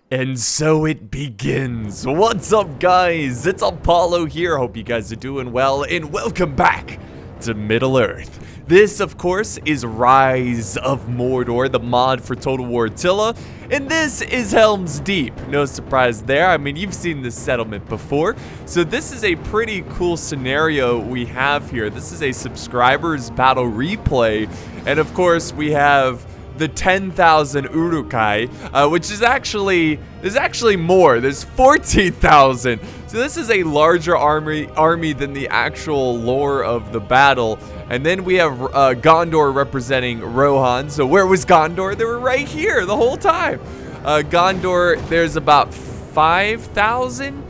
And so it begins. What's up, guys? It's Apollo here. Hope you guys are doing well, and welcome back to Middle-earth. This, of course, is Rise of Mordor, the mod for Total War Attila, and this is Helm's Deep. No surprise there. I mean, you've seen this settlement before. So this is a pretty cool scenario we have here. This is a subscribers battle replay, and of course, we have the 10,000 Urukai, which is actually, there's actually more. There's 14,000. So this is a larger army than the actual lore of the battle. And then we have Gondor representing Rohan. So where was Gondor? They were right here the whole time. Gondor, there's about 5,000.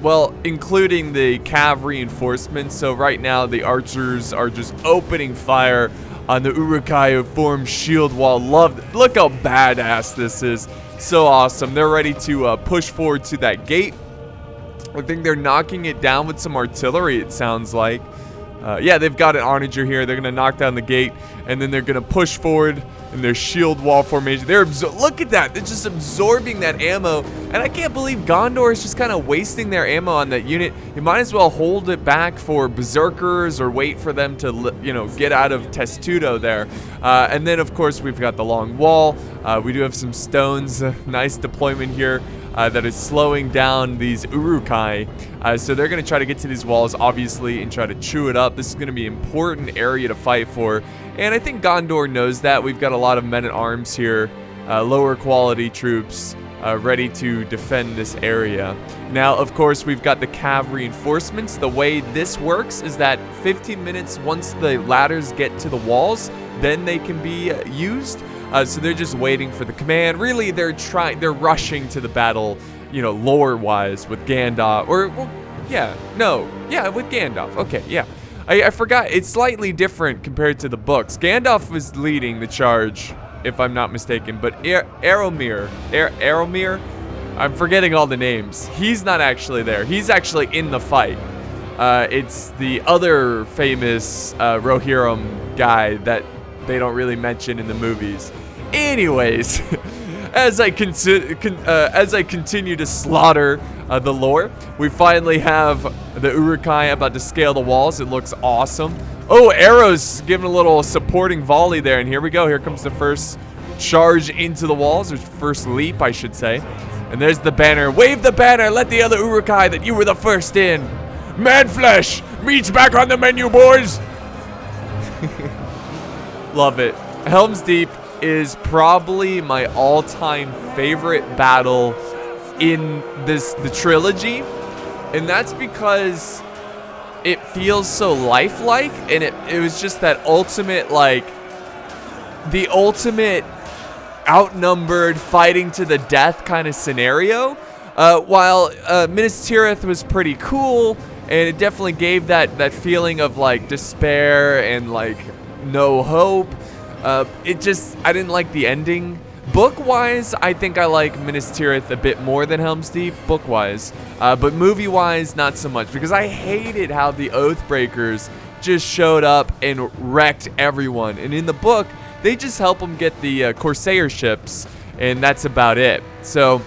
Well, including the cav reinforcements. So right now the archers are just opening fire on the Urukai who form shield wall. Look how badass this is. So awesome. They're ready to push forward to that gate. I think they're knocking it down with some artillery, it sounds like. Yeah, they've got an onager here. They're going to knock down the gate, and then they're going to push forward in their shield wall formation. Look at that. They're just absorbing that ammo, and I can't believe Gondor is just kind of wasting their ammo on that unit. You might as well hold it back for berserkers or wait for them to, you know, get out of Testudo there. And then, of course, we've got the long wall. We do have some stones. Nice deployment here. That is slowing down these Urukai. So they're going to try to get to these walls, obviously, and try to chew it up. This is going to be an important area to fight for. And I think Gondor knows that. We've got a lot of men-at-arms here, lower quality troops, ready to defend this area. Now, of course, we've got the cav reinforcements. The way this works is that 15 minutes once the ladders get to the walls, then they can be used. So they're just waiting for the command. Really, they're rushing to the battle, you know, lore-wise with Gandalf. Well, with Gandalf. Okay, yeah. I forgot. It's slightly different compared to the books. Gandalf was leading the charge, if I'm not mistaken. But Aeromir, I'm forgetting all the names. He's not actually there. He's actually in the fight. It's the other famous Rohirrim guy that they don't really mention in the movies. Anyways, as I continue to slaughter the lore, we finally have the Urukai about to scale the walls. It looks awesome. Oh, arrows giving a little supporting volley there, and here we go. Here comes the first charge into the walls, or first leap, I should say. And there's the banner. Wave the banner. Let the other Urukai that you were the first in. Mad Flesh, meat's back on the menu, boys. Love it. Helm's Deep is probably my all-time favorite battle in the trilogy, and that's because it feels so lifelike, and it was just that ultimate, like, the ultimate outnumbered fighting to the death kind of scenario. While Minas Tirith was pretty cool, and it definitely gave that feeling of like despair and like no hope. I didn't like the ending. Book-wise, I think I like Minas Tirith a bit more than Helm's Deep, book-wise. But movie-wise, not so much, because I hated how the Oathbreakers just showed up and wrecked everyone. And in the book, they just help them get the Corsair ships, and that's about it. So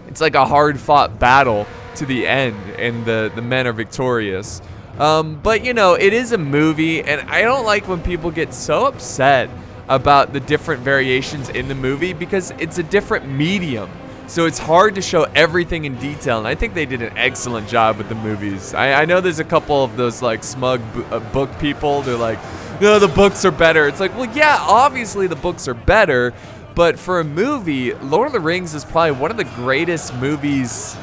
it's like a hard-fought battle to the end, and the men are victorious. But, you know, it is a movie, and I don't like when people get so upset about the different variations in the movie because it's a different medium. So it's hard to show everything in detail, and I think they did an excellent job with the movies. I know there's a couple of those, like, smug book people. They're like, no, the books are better. It's like, well, yeah, obviously the books are better, but for a movie, Lord of the Rings is probably one of the greatest movies.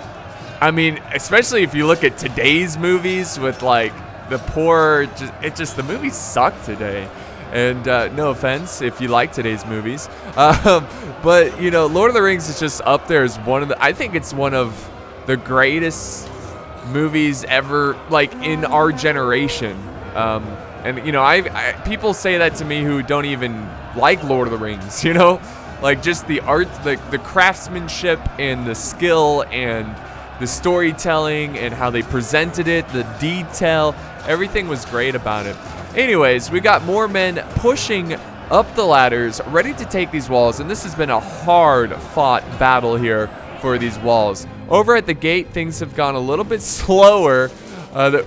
I mean, especially if you look at today's movies with, like, the poor, the movies suck today. And no offense if you like today's movies. But, you know, Lord of the Rings is just up there as I think it's one of the greatest movies ever, like, in our generation. And, you know, people say that to me who don't even like Lord of the Rings, you know? Like, just the art, the craftsmanship and the skill and the storytelling and how they presented it, the detail, everything was great about it. Anyways, we got more men pushing up the ladders, ready to take these walls. And this has been a hard-fought battle here for these walls. Over at the gate, things have gone a little bit slower. The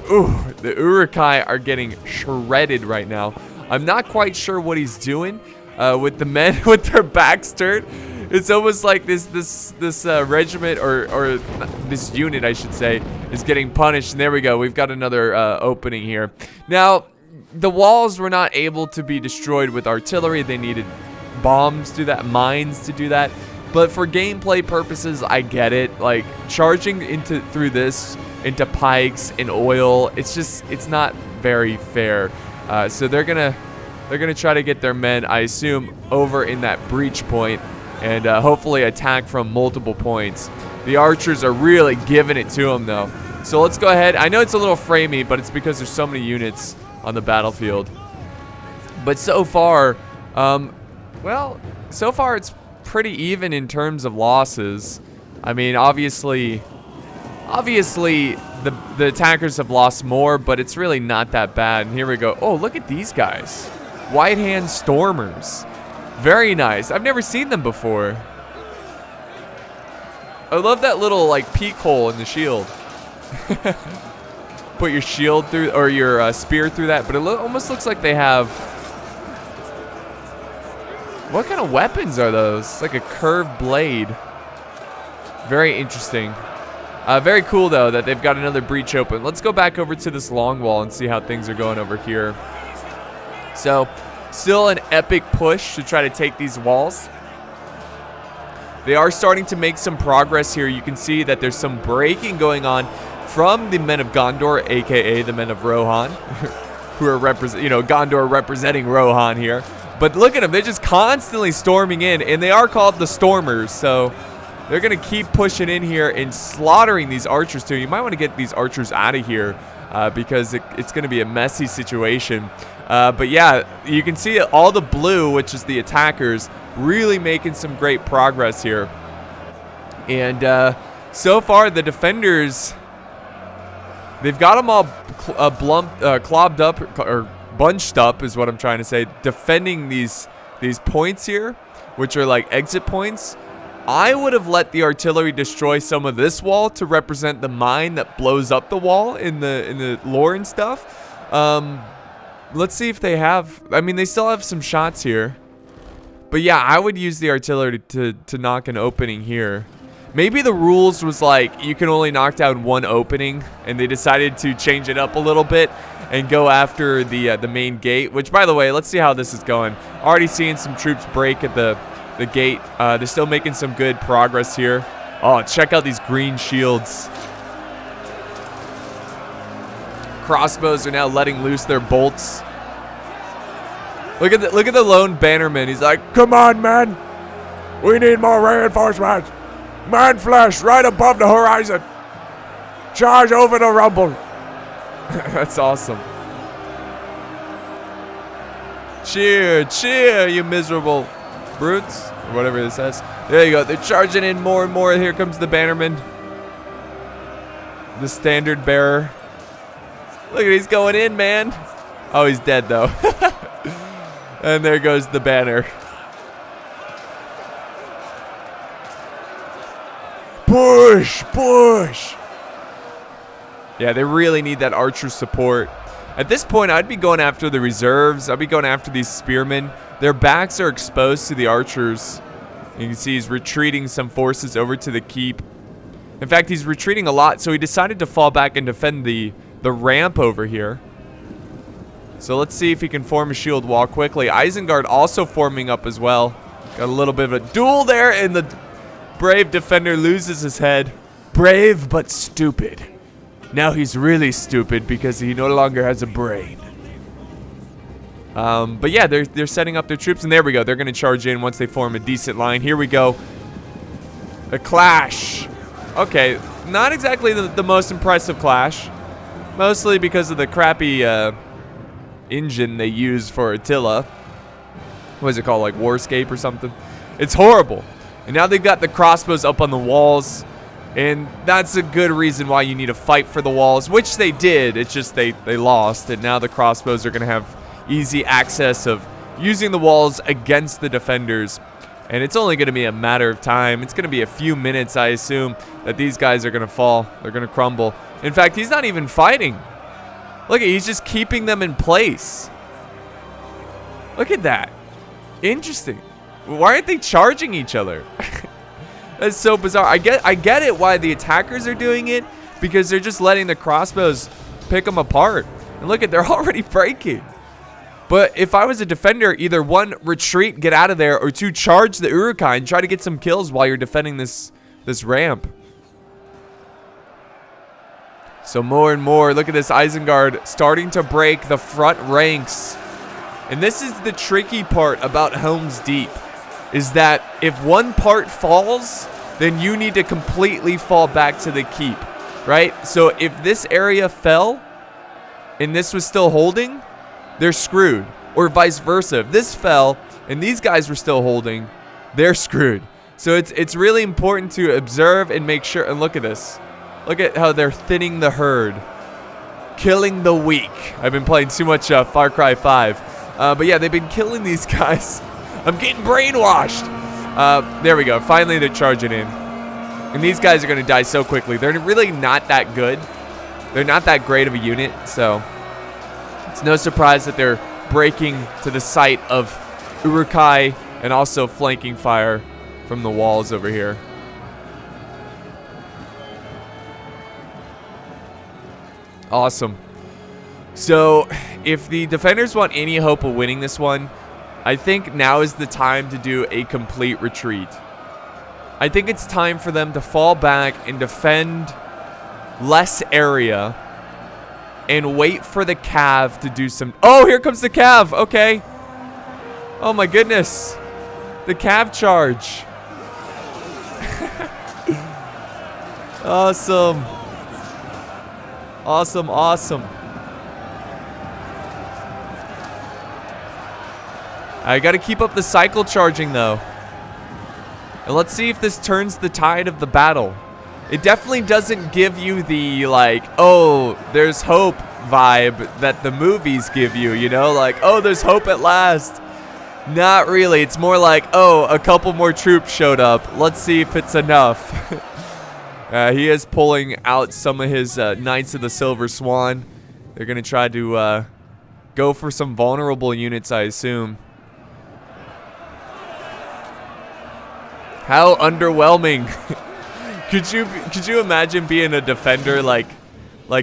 Urukai are getting shredded right now. I'm not quite sure what he's doing with the men with their backs turned. It's almost like this regiment or this unit, I should say, is getting punished. And there we go. We've got another opening here. Now, the walls were not able to be destroyed with artillery. They needed bombs to do that, mines to do that. But for gameplay purposes, I get it. Like charging through this into pikes and oil, it's not very fair. So they're gonna try to get their men, I assume, over in that breach point and hopefully attack from multiple points. The archers are really giving it to them though. So let's go ahead. I know it's a little framey, but it's because there's so many units on the battlefield. But so far, so far it's pretty even in terms of losses. I mean, obviously the attackers have lost more, but it's really not that bad. And here we go. Oh, look at these guys. White Hand Stormers. Very nice. I've never seen them before. I love that little like peek hole in the shield. Put your shield through, or your spear through that, but it almost looks like they have... What kind of weapons are those? It's like a curved blade. Very interesting. Very cool, though, that they've got another breach open. Let's go back over to this long wall and see how things are going over here. So, still an epic push to try to take these walls. They are starting to make some progress here. You can see that there's some breaking going on from the men of Gondor, a.k.a. the men of Rohan, who are Gondor representing Rohan here. But look at them. They're just constantly storming in, and they are called the Stormers, so they're going to keep pushing in here and slaughtering these archers, too. You might want to get these archers out of here because it's going to be a messy situation. But, yeah, you can see all the blue, which is the attackers, really making some great progress here. And so far, the defenders, they've got them all clobbed up, or bunched up is what I'm trying to say, defending these points here, which are like exit points. I would have let the artillery destroy some of this wall to represent the mine that blows up the wall in the lore and stuff. Let's see if they have... I mean, they still have some shots here. But yeah, I would use the artillery to knock an opening here. Maybe the rules was like, you can only knock down one opening, and they decided to change it up a little bit and go after the main gate, which, by the way, let's see how this is going. Already seeing some troops break at the gate. They're still making some good progress here. Oh, check out these green shields. Crossbows are now letting loose their bolts. Look at the lone bannerman. He's like, "Come on, man. We need more reinforcements. Man flesh right above the horizon. Charge over the rumble." That's awesome. Cheer, cheer, you miserable brutes, or whatever it says. There you go. They're charging in more and more. Here comes the bannerman, the standard bearer. Look at, he's going in, man. Oh, he's dead though. And there goes the banner. Push, push. Yeah, they really need that archer support. At this point, I'd be going after the reserves. I'd be going after these spearmen. Their backs are exposed to the archers. You can see he's retreating some forces over to the keep. In fact, he's retreating a lot, so he decided to fall back and defend the ramp over here. So let's see if he can form a shield wall quickly. Isengard also forming up as well. Got a little bit of a duel there, and the brave defender loses his head. Brave but stupid. Now he's really stupid because he no longer has a brain. But yeah, they're setting up their troops, and there we go. They're going to charge in once they form a decent line. Here we go. A clash. Okay, not exactly the most impressive clash. Mostly because of the crappy engine they use for Attila. What is it called, like Warscape or something? It's horrible. And now they've got the crossbows up on the walls. And that's a good reason why you need to fight for the walls, which they did. It's just they lost, and now the crossbows are going to have easy access of using the walls against the defenders. And it's only going to be a matter of time. It's going to be a few minutes, I assume, that these guys are going to fall. They're going to crumble. In fact, he's not even fighting. Look, he's just keeping them in place. Look at that. Interesting. Why aren't they charging each other? That's so bizarre. I get it why the attackers are doing it, because they're just letting the crossbows pick them apart. And look at, they're already breaking. But if I was a defender, either one, retreat, get out of there, or two, charge the Uruk-hai and try to get some kills while you're defending this ramp. So more and more, look at this Isengard starting to break the front ranks. And this is the tricky part about Helm's Deep, is that if one part falls, then you need to completely fall back to the keep, right? So if this area fell and this was still holding, they're screwed. Or vice versa. If this fell and these guys were still holding, they're screwed. So it's really important to observe and make sure. And look at this. Look at how they're thinning the herd. Killing the weak. I've been playing too much Far Cry 5. But yeah, they've been killing these guys. I'm getting brainwashed. There we go. Finally, they're charging in. And these guys are going to die so quickly. They're really not that good. They're not that great of a unit. So it's no surprise that they're breaking to the site of Uruk-hai and also flanking fire from the walls over here. Awesome. So if the defenders want any hope of winning this one, I think now is the time to do a complete retreat. I think it's time for them to fall back and defend less area and wait for the Cav to do some... Oh, here comes the Cav. Okay. Oh, my goodness. The Cav charge. Awesome. Awesome, awesome. I got to keep up the cycle charging, though. And let's see if this turns the tide of the battle. It definitely doesn't give you the, like, oh, there's hope vibe that the movies give you, you know? Like, oh, there's hope at last. Not really. It's more like, oh, a couple more troops showed up. Let's see if it's enough. He is pulling out some of his Knights of the Silver Swan. They're going to try to go for some vulnerable units, I assume. How underwhelming. Could you imagine being a defender like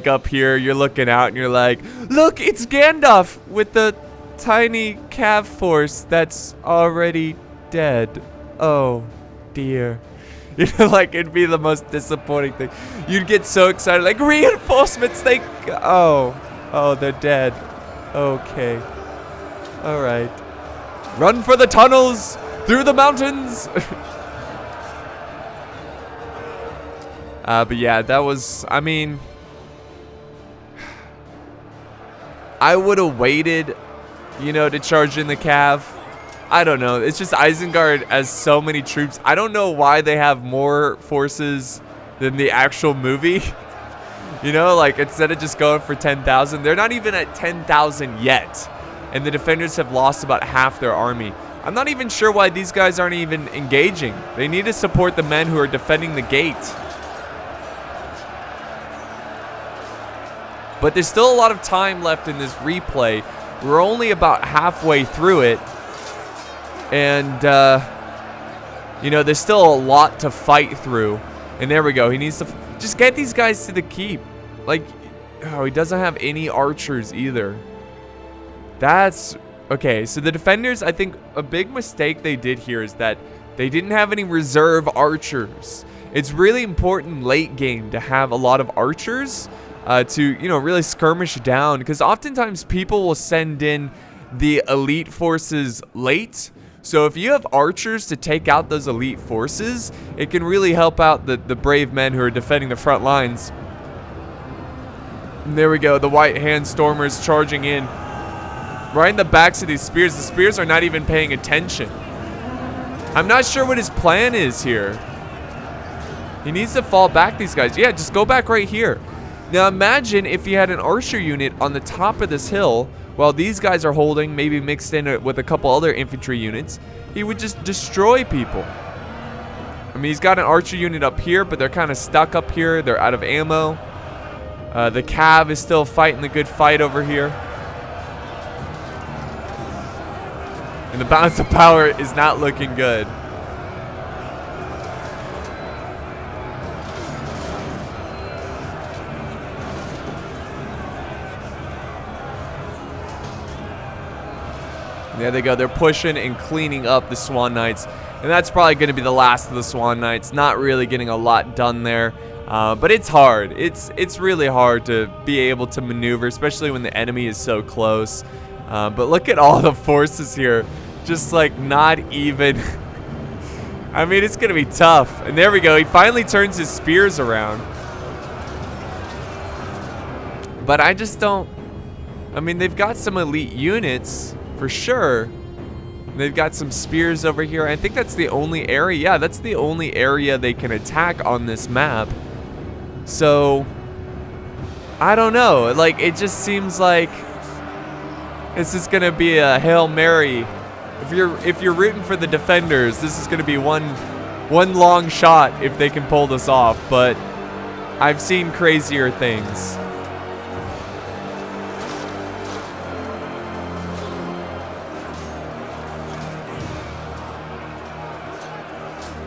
up here, you're looking out and you're like, look, it's Gandalf with the tiny Cav force that's already dead. Oh dear. You know, like, it'd be the most disappointing thing. You'd get so excited, like, reinforcements, oh, they're dead. Okay. All right. Run for the tunnels, through the mountains. But yeah, that was, I mean, I would have waited, you know, to charge in the Cav. I don't know. It's just Isengard has so many troops. I don't know why they have more forces than the actual movie. You know, like, instead of just going for 10,000, they're not even at 10,000 yet. And the defenders have lost about half their army. I'm not even sure why these guys aren't even engaging. They need to support the men who are defending the gate. But there's still a lot of time left in this replay. We're only about halfway through it. And, you know, there's still a lot to fight through. And there we go. He needs to just get these guys to the keep. Like, oh, he doesn't have any archers either. That's... Okay, so the defenders, I think a big mistake they did here is that they didn't have any reserve archers. It's really important late game to have a lot of archers to, you know, really skirmish down. Because oftentimes people will send in the elite forces late. So if you have archers to take out those elite forces, it can really help out the brave men who are defending the front lines. And there we go, the White Hand Stormers charging in. Right in the backs of these spears. The spears are not even paying attention. I'm not sure what his plan is here. He needs to fall back, these guys. Yeah, just go back right here. Now imagine if you had an archer unit on the top of this hill while these guys are holding, maybe mixed in with a couple other infantry units, he would just destroy people. I mean, he's got an archer unit up here, but they're kind of stuck up here. They're out of ammo. The Cav is still fighting the good fight over here. And the balance of power is not looking good. There they go. They're pushing and cleaning up the Swan Knights. And that's probably going to be the last of the Swan Knights. Not really getting a lot done there. But it's hard. It's really hard to be able to maneuver, especially when the enemy is so close. But look at all the forces here. Just like not even... I mean, it's going to be tough. And there we go. He finally turns his spears around. But I just don't... I mean, they've got some elite units, for sure. They've got some spears over here. I think that's the only area. Yeah, that's the only area they can attack on this map. So, I don't know. Like, it just seems like this is going to be a Hail Mary. If you're rooting for the defenders, this is going to be one long shot if they can pull this off. But I've seen crazier things.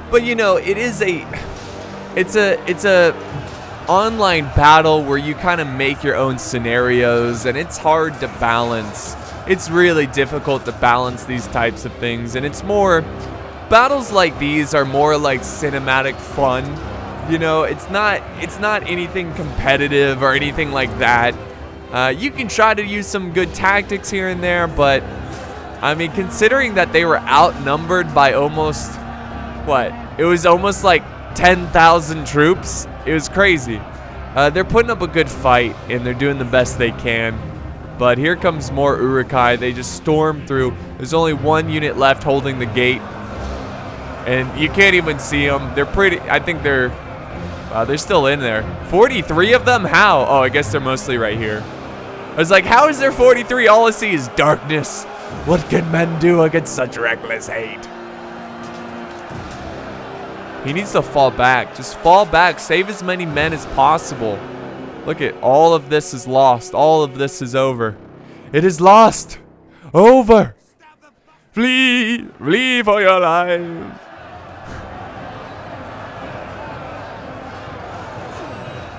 But you know, it's a online battle where you kind of make your own scenarios, and it's hard to balance. It's really difficult to balance these types of things, and it's more, battles like these are more like cinematic fun. You know, it's not anything competitive or anything like that. You can try to use some good tactics here and there, but I mean, considering that they were outnumbered by almost, what? It was almost like 10,000 troops. It was crazy. They're putting up a good fight, and they're doing the best they can. But here comes more Urukai. They just storm through. There's only one unit left holding the gate. And you can't even see them. They're pretty, I think they're still in there. 43 of them? How? Oh, I guess they're mostly right here. I was like, how is there 43? All I see is darkness. What can men do against such reckless hate? He needs to fall back. Just fall back. Save as many men as possible. Look at all of this is lost. All of this is over. It is lost. Over. Flee. Flee for your lives.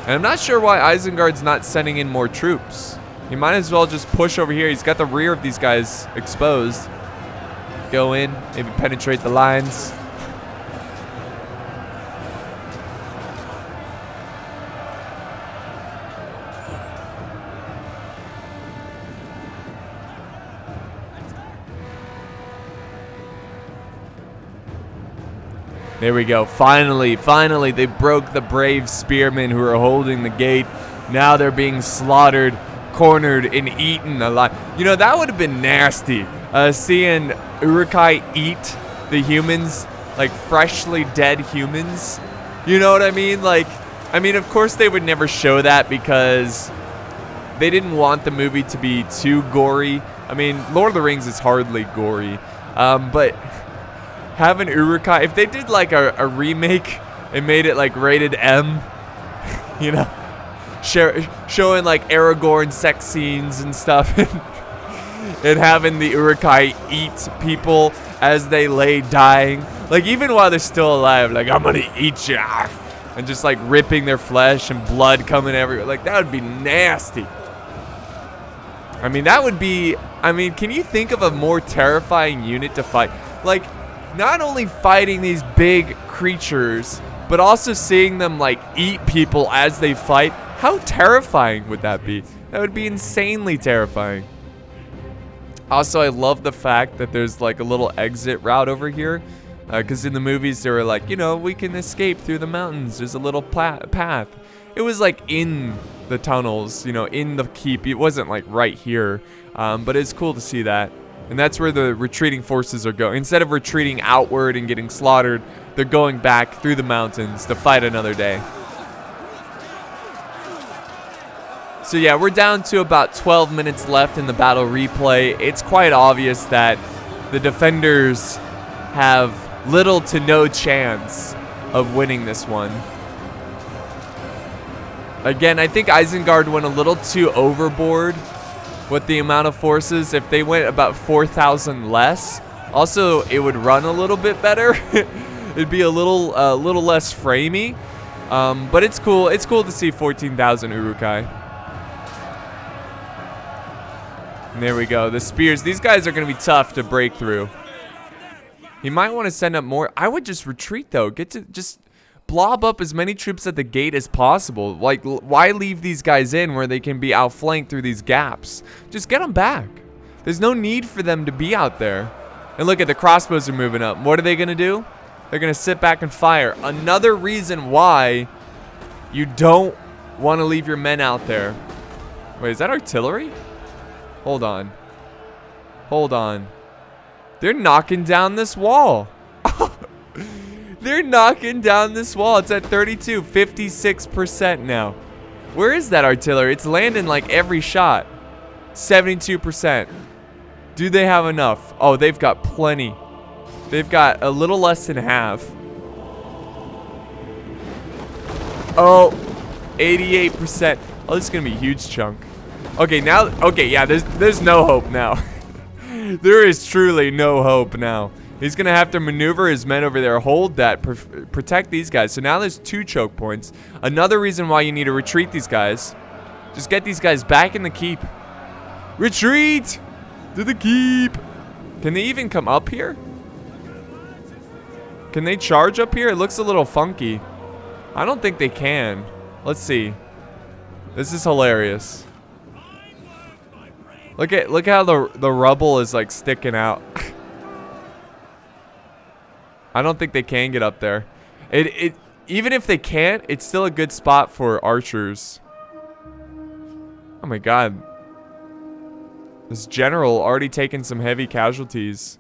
And I'm not sure why Isengard's not sending in more troops. He might as well just push over here. He's got the rear of these guys exposed. Go in. Maybe penetrate the lines. There we go. Finally, they broke the brave spearmen who are holding the gate. Now they're being slaughtered, cornered, and eaten alive. You know, that would have been nasty. Seeing Urukai eat the humans, like freshly dead humans. You know what I mean? Like, I mean, of course they would never show that because they didn't want the movie to be too gory. I mean, Lord of the Rings is hardly gory. But having Urukai, if they did like a remake and made it like rated M, you know, showing like Aragorn sex scenes and stuff, and having the Urukai eat people as they lay dying, like even while they're still alive, like I'm gonna eat you, and just like ripping their flesh and blood coming everywhere, like that would be nasty. I mean, that would be, I mean, can you think of a more terrifying unit to fight? Like, not only fighting these big creatures, but also seeing them like eat people as they fight. How terrifying would that be? That would be insanely terrifying. Also, I love the fact that there's like a little exit route over here. Because in the movies, they were like, you know, we can escape through the mountains. There's a little path. It was like in the tunnels, you know, in the keep. It wasn't like right here. But it's cool to see that. And that's where the retreating forces are going. Instead of retreating outward and getting slaughtered, they're going back through the mountains to fight another day. So yeah, we're down to about 12 minutes left in the battle replay. It's quite obvious that the defenders have little to no chance of winning this one. Again, I think Isengard went a little too overboard with the amount of forces. If they went about 4,000 less, also it would run a little bit better. It'd be a little less framey. But it's cool. It's cool to see 14,000 Urukai. And there we go. The spears. These guys are going to be tough to break through. He might want to send up more. I would just retreat, though. Get to just blob up as many troops at the gate as possible. Like, why leave these guys in where they can be outflanked through these gaps? Just get them back. There's no need for them to be out there. And look at the crossbows are moving up. What are they going to do? They're going to sit back and fire. Another reason why you don't want to leave your men out there. Wait, is that artillery? Hold on. Hold on. They're knocking down this wall. They're knocking down this wall. It's at 32, 56% now. Where is that artillery? It's landing like every shot. 72%. Do they have enough? Oh, they've got plenty. They've got a little less than half. Oh, 88%. Oh, this is going to be a huge chunk. Okay, now, okay, yeah, there's no hope now. There is truly no hope now. He's going to have to maneuver his men over there, hold that, protect these guys. So now there's 2 choke points. Another reason why you need to retreat these guys. Just get these guys back in the keep. Retreat to the keep. Can they even come up here? Can they charge up here? It looks a little funky. I don't think they can. Let's see. This is hilarious. Look how the rubble is like sticking out. I don't think they can get up there. Even if they can't, it's still a good spot for archers. Oh my god. This general already taken some heavy casualties.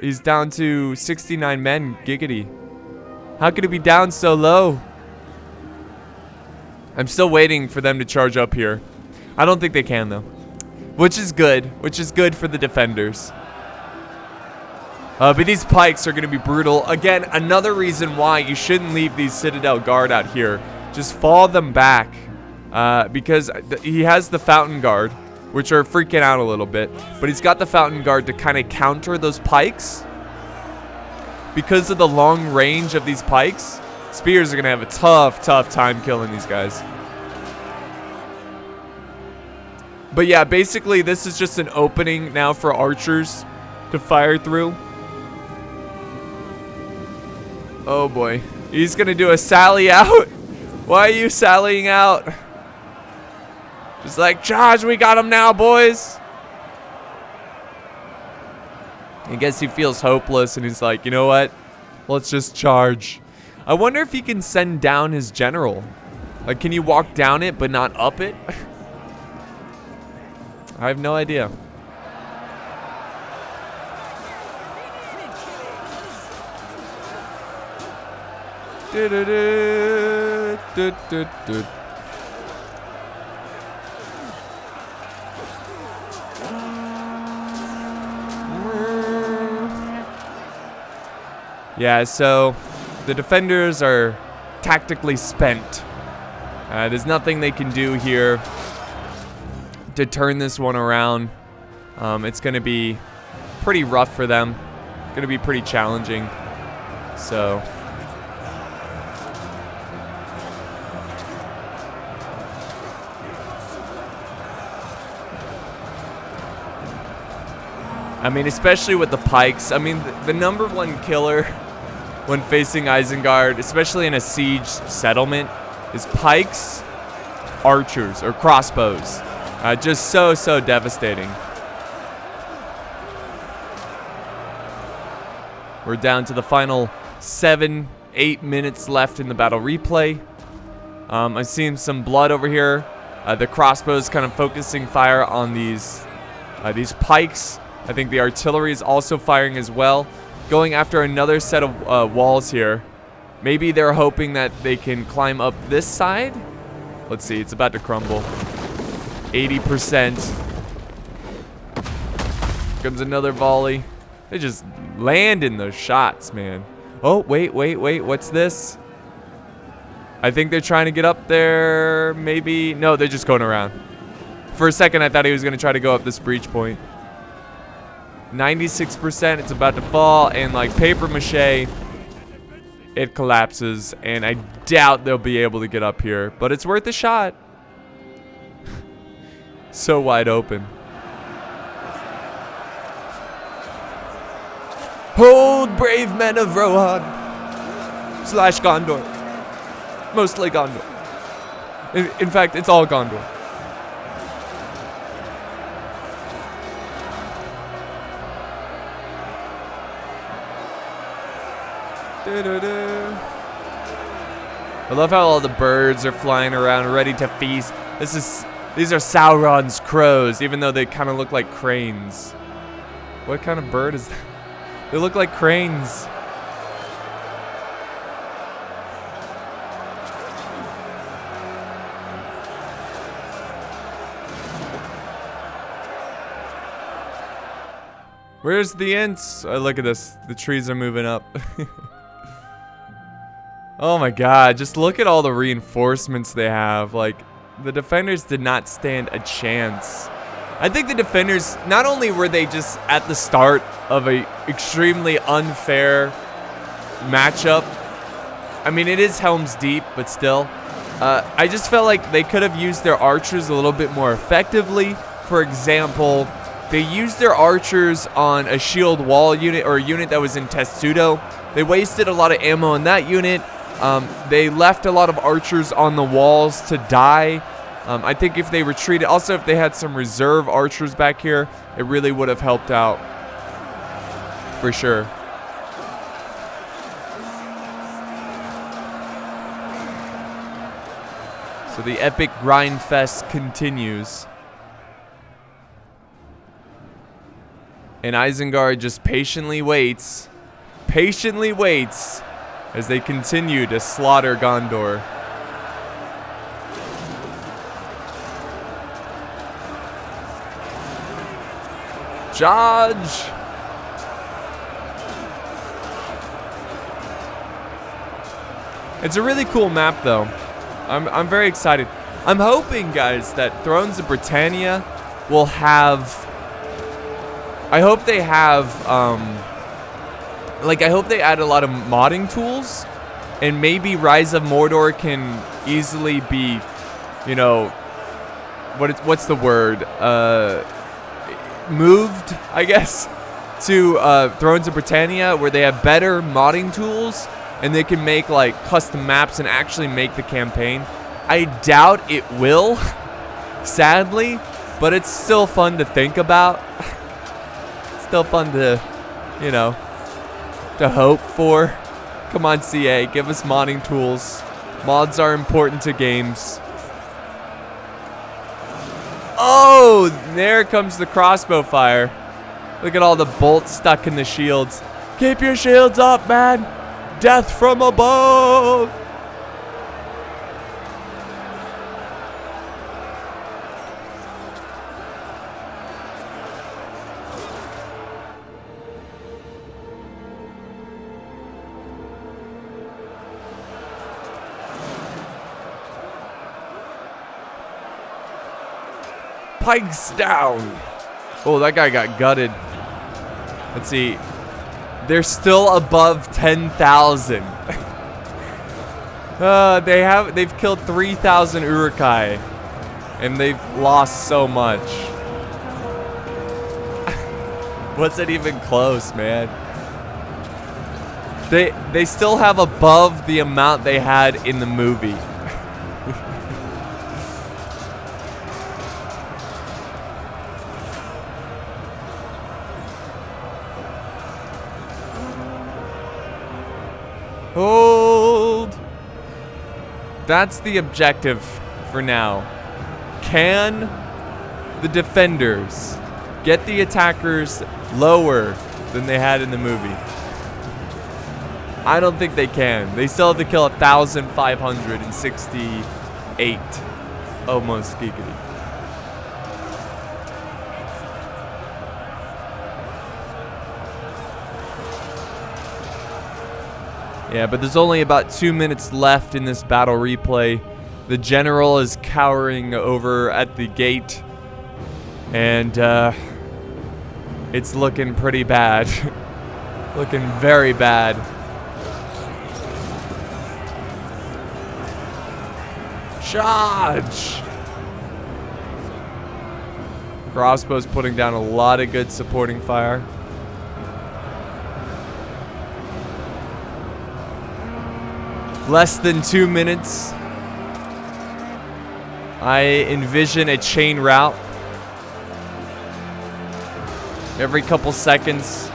He's down to 69 men, giggity. How could it be down so low? I'm still waiting for them to charge up here. I don't think they can though. Which is good for the defenders. But these pikes are going to be brutal. Again, another reason why you shouldn't leave these Citadel Guard out here. Just fall them back. Because he has the Fountain Guard, which are freaking out a little bit. But he's got the Fountain Guard to kind of counter those pikes. Because of the long range of these pikes, spears are going to have a tough time killing these guys. But yeah, basically this is just an opening now for archers to fire through. Oh boy. He's going to do a sally out. Why are you sallying out? Just like, charge, we got him now, boys. I guess he feels hopeless and he's like, you know what? Let's just charge. I wonder if he can send down his general. Like, can you walk down it but not up it? I have no idea. Yeah, so the defenders are tactically spent. There's nothing they can do here to turn this one around. It's going to be pretty rough for them. Going to be pretty challenging. So I mean, especially with the pikes. I mean, the number one killer when facing Isengard, especially in a siege settlement, is pikes, archers, or crossbows. Just so devastating. We're down to the final 7-8 minutes left in the battle replay. I'm seeing some blood over here. The crossbows kind of focusing fire on these pikes. I think the artillery is also firing as well. Going after another set of walls here. Maybe they're hoping that they can climb up this side. Let's see, it's about to crumble. 80%. Comes another volley. They just land in those shots, man. Oh, wait. What's this? I think they're trying to get up there. Maybe. No, they're just going around. For a second, I thought he was going to try to go up this breach point. 96%. It's about to fall. And like paper mache, it collapses. And I doubt they'll be able to get up here. But it's worth a shot. So wide open. Hold, brave men of Rohan. / Gondor. Mostly Gondor. In fact, it's all Gondor. I love how all the birds are flying around ready to feast. These are Sauron's crows, even though they kind of look like cranes. What kind of bird is that? They look like cranes. Where's the Ents? Oh, look at this. The trees are moving up. Oh my god, just look at all the reinforcements they have. Like, the defenders did not stand a chance. I think the defenders, not only were they just at the start of a extremely unfair matchup. I mean, it is Helm's Deep, but still. I just felt like they could have used their archers a little bit more effectively. For example, they used their archers on a shield wall unit, or a unit that was in Testudo. They wasted a lot of ammo in that unit. They left a lot of archers on the walls to die. I think if they retreated, also if they had some reserve archers back here, it really would have helped out. For sure. So the epic grind fest continues. And Isengard just patiently waits as they continue to slaughter Gondor. Charge! It's a really cool map, though. I'm very excited. I'm hoping, guys, that Thrones of Britannia will have... I hope they have, I hope they add a lot of modding tools, and maybe Rise of Mordor can easily be, you know, what's the word? Moved, I guess, to Thrones of Britannia, where they have better modding tools, and they can make, like, custom maps and actually make the campaign. I doubt it will, sadly, but it's still fun to think about. Still fun to, you know, to hope for. Come on, CA, give us modding tools. Mods are important to games. Oh, there comes the crossbow fire. Look at all the bolts stuck in the shields. Keep your shields up, man. Death from above. Pikes down. Oh, that guy got gutted. Let's see. They're still above 10,000. They've killed 3,000 Uruk-hai, and they've lost so much. Wasn't even close, man. They still have above the amount they had in the movie. Hold. That's the objective for now. Can the defenders get the attackers lower than they had in the movie? I don't think they can. They still have to kill 1,568. Almost giggity. Yeah, but there's only about 2 minutes left in this battle replay. The general is cowering over at the gate. And, it's looking pretty bad. Looking very bad. Charge! Crossbow's putting down a lot of good supporting fire. Less than 2 minutes. I envision a chain route. Every couple seconds,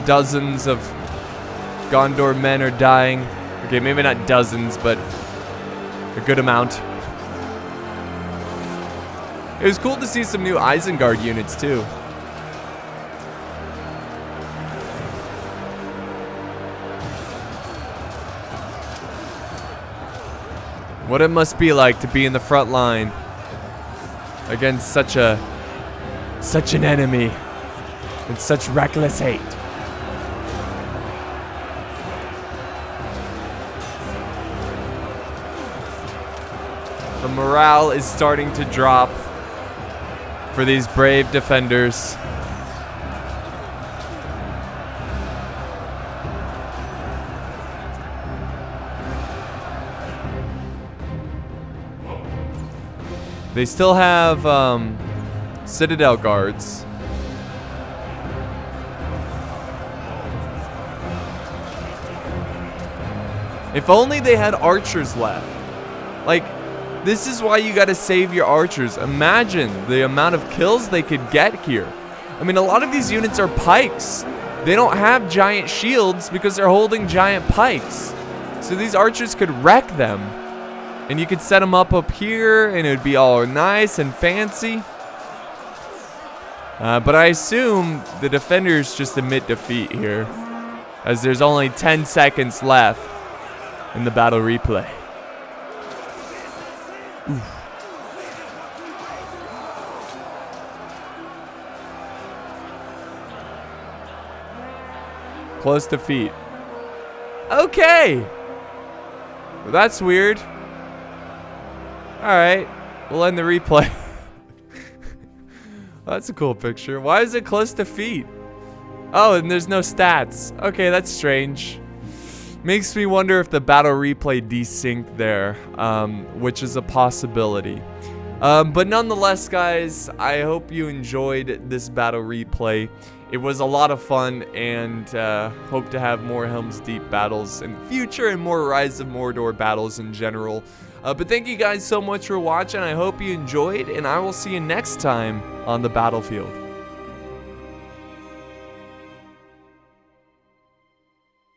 dozens of Gondor men are dying. Okay, maybe not dozens, but a good amount. It was cool to see some new Isengard units too. What it must be like to be in the front line against such an enemy with such reckless hate. The morale is starting to drop for these brave defenders. They still have Citadel guards. If only they had archers left. Like, this is why you gotta save your archers. Imagine the amount of kills they could get here. I mean, a lot of these units are pikes. They don't have giant shields because they're holding giant pikes. So these archers could wreck them. And you could set them up here and it would be all nice and fancy. But I assume the defenders just admit defeat here, as there's only 10 seconds left in the battle replay. Oof. Close defeat. Okay. Well, that's weird. Alright, we'll end the replay. That's a cool picture. Why is it close defeat? Oh, and there's no stats. Okay, that's strange. Makes me wonder if the battle replay desynced there, which is a possibility. But nonetheless, guys, I hope you enjoyed this battle replay. It was a lot of fun, and hope to have more Helm's Deep battles in the future and more Rise of Mordor battles in general. But thank you guys so much for watching. I hope you enjoyed, and I will see you next time on the battlefield.